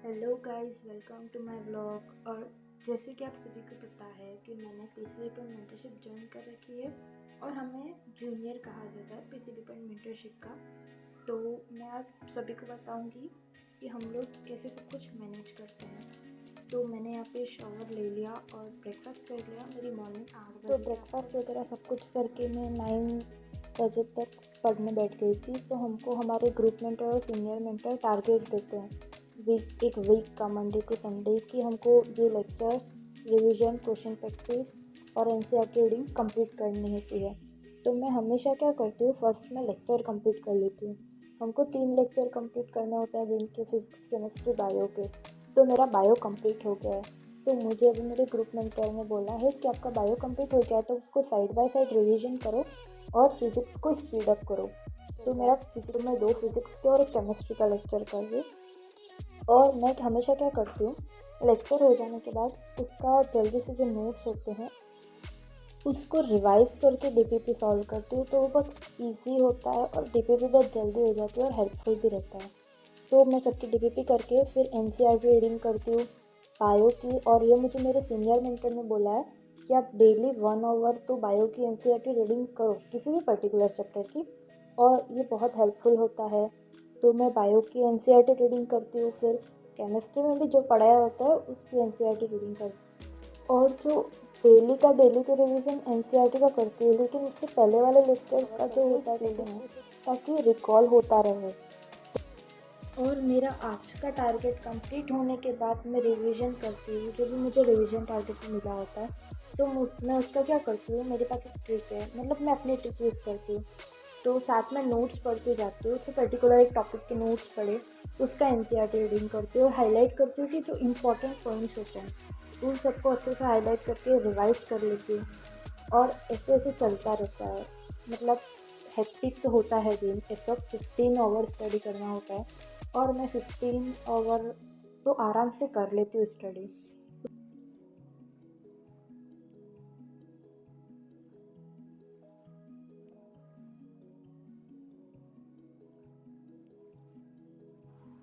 Hello guys, welcome to my vlog. और जैसे कि आप सभी को पता है कि मैंने पीसीबी पॉइंट मेंटरशिप ज्वाइन कर रखी है और हमें जूनियर कहा जाता है पीसीबी पॉइंट मेंटरशिप का। तो मैं आप सभी को बताऊंगी कि हम लोग कैसे सब कुछ मैनेज करते हैं। तो मैंने यहाँ पे शावर ले लिया और ब्रेकफास्ट कर लिया। मेरी मॉर्निंग 8 बजे ब्रेकफास्ट वगैरह सब कुछ करके मैं 9 बजे तक पढ़ने बैठ गई थी। तो हमको हमारे ग्रुप मेंटर और सीनियर मेंटर टारगेट देते हैं एक वीक का, मंडे टू संडे, कि हमको जो लेक्चर्स, रिवीजन, क्वेश्चन प्रैक्टिस और एनसीईआरटी रीडिंग कंप्लीट करनी होती है। तो मैं हमेशा क्या करती हूँ, फर्स्ट मैं लेक्चर कंप्लीट कर लेती हूँ। हमको 3 लेक्चर कंप्लीट करना होता है दिन के, फिजिक्स, केमिस्ट्री, बायो के। तो मेरा बायो कंप्लीट हो गया है। तो मुझे अभी मेरे ग्रुप मेंटर ने बोला है कि आपका बायो कंप्लीट हो गया है तो उसको साइड बाय साइड रिवीजन करो और फिजिक्स को स्पीड अप करो। तो मेरा फिजिक्स में 2 फिजिक्स के और एक केमिस्ट्री का लेक्चर कर रही। और मैं हमेशा क्या करती हूँ, लेक्चर हो जाने के बाद उसका जल्दी से जो नोट्स होते हैं उसको रिवाइज करके डीपीपी सॉल्व करती हूँ। तो वो बहुत ईजी होता है और डीपीपी बहुत जल्दी हो जाती है और हेल्पफुल भी रहता है। तो मैं सबकी डीपीपी करके फिर एनसीईआरटी रीडिंग करती हूँ बायो की। और ये मुझे मेरे सीनियर मेंटर ने बोला है कि आप डेली 1 आवर तो बायो की एनसीईआरटी रीडिंग करो, किसी भी पर्टिकुलर चैप्टर की, और ये बहुत हेल्पफुल होता है। तो मैं बायो की एनसीईआरटी रीडिंग करती हूँ, फिर केमिस्ट्री में भी जो पढ़ाया होता है उसकी एनसीईआरटी रीडिंग करती हूँ। और जो डेली तो रिवीजन एनसीईआरटी का करती हूँ, लेकिन उससे पहले वाले लेक्चर्स का जो होता है रीडिंग है, ताकि रिकॉल होता रहे। और मेरा आज का टारगेट कंप्लीट होने के बाद मैं रिवीजन करती हूँ, जो भी मुझे रिवीजन टारगेट मिला होता है। तो मैं उसका क्या करती हूँ, मेरे पास एक ट्रिक है, मतलब मैं अपनी ट्रिक यूज़ करती हूँ। तो साथ में नोट्स पढ़ती जाती हूँ। तो पर्टिकुलर एक टॉपिक के नोट्स पढ़े, उसका एनसीईआरटी रीडिंग करती हूँ और हाईलाइट करती हूँ कि जो इम्पोर्टेंट पॉइंट्स होते हैं उन सबको अच्छे से हाईलाइट करके रिवाइज कर लेती हूँ। और ऐसे ऐसे चलता रहता है। मतलब हेक्टिक तो होता है दिन, अप्रॉक्स 15 आवर स्टडी करना होता है और मैं 15 आवर तो आराम से कर लेती हूँ स्टडी।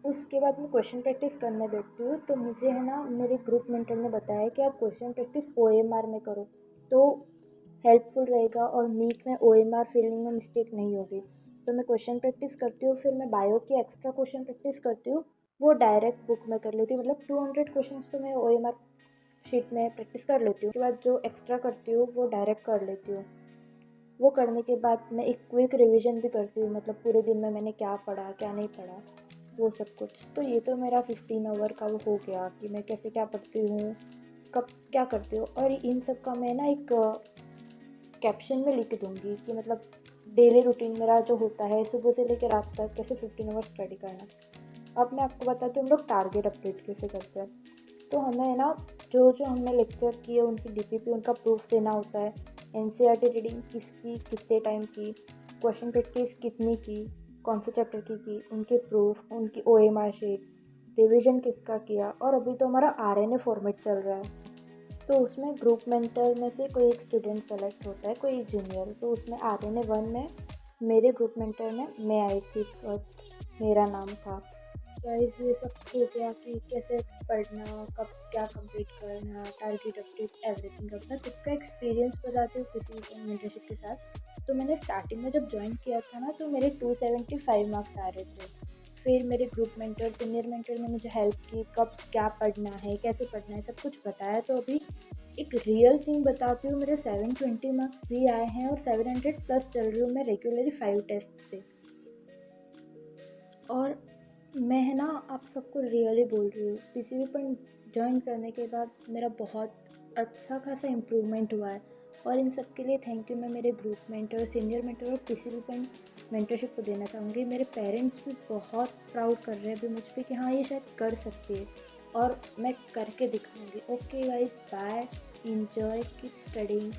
उसके बाद मैं क्वेश्चन प्रैक्टिस करने बैठती हूँ। तो मुझे है ना, मेरे ग्रुप मेंटर ने बताया कि आप क्वेश्चन प्रैक्टिस ओएमआर में करो तो हेल्पफुल रहेगा और नीट में ओएमआर फिलिंग में मिस्टेक नहीं होगी। तो मैं क्वेश्चन प्रैक्टिस करती हूँ। फिर मैं बायो की एक्स्ट्रा क्वेश्चन प्रैक्टिस करती हूँ, वो डायरेक्ट बुक में कर लेती हूँ। मतलब 200 क्वेश्चन तो मैं ओएमआर शीट में प्रैक्टिस कर लेती हूँ। उसके बाद जो एक्स्ट्रा करती हूँ वो डायरेक्ट कर लेती हूँ। वो करने के बाद मैं एक क्विक रिवीजन भी करती हूँ, मतलब पूरे दिन में मैंने क्या पढ़ा क्या नहीं पढ़ा, वो सब कुछ। तो ये तो मेरा 15 आवर का वो हो गया कि मैं कैसे क्या पढ़ती हूँ, कब क्या करती हूँ। और इन सब का मैं ना एक कैप्शन में लिख दूँगी कि मतलब डेली रूटीन मेरा जो होता है सुबह से लेकर रात तक कैसे 15 आवर स्टडी करना। अब मैं आपको बताती हूँ हम लोग टारगेट अपडेट कैसे करते हैं। तो हमें ना जो जो हमने लेक्चर किए उनकी डीपीपी, उनका प्रूफ देना होता है। एनसीईआरटी रीडिंग किसकी, कितने टाइम की, क्वेश्चन प्रैक्टिस कितनी की, कौन से चैप्टर की, उनके प्रूफ, उनकी ओएमआर शीट, रिवीजन किसका किया। और अभी तो हमारा आरएनए फॉर्मेट चल रहा है। तो उसमें ग्रुप मेंटर में से कोई एक स्टूडेंट सेलेक्ट होता है, कोई जूनियर। तो उसमें आरएनए 1 में मेरे ग्रुप मेंटर में मैं आई थी फर्स्ट, मेरा नाम था। गाइस ये सब हो गया कि कैसे पढ़ना, कब क्या कंप्लीट करना, टारगेट अपडेट, एवरीथिंग। अपना खुद का एक्सपीरियंस बताती हूँ किसी भी मेंटरशिप के साथ। तो मैंने स्टार्टिंग में जब ज्वाइन किया था ना, तो मेरे 275 मार्क्स आ रहे थे। फिर मेरे ग्रुप मेंटर, सीनियर मेंटर ने मुझे हेल्प की, कब क्या पढ़ना है, कैसे पढ़ना है, सब कुछ बताया। तो अभी एक रियल थिंग बताती हूँ, मेरे 720 मार्क्स भी आए हैं और 700 प्लस चल रही हूँ मैं रेगुलरली 5 टेस्ट से। और मैं है ना आप सबको रियली बोल रही हूँ, पीसीबी पॉइंट ज्वाइन करने के बाद मेरा बहुत अच्छा खासा इम्प्रूवमेंट हुआ है। और इन सब के लिए थैंक यू मैं मेरे ग्रुप मेंटर, सीनियर मेंटर और पीसीबी पॉइंट मेंटरशिप को देना चाहूँगी। मेरे पेरेंट्स भी बहुत प्राउड कर रहे हैं अभी मुझ पर कि हाँ ये शायद कर सकती है, और मैं करके दिखाऊंगी। Okay guys, bye, enjoy, keep studying.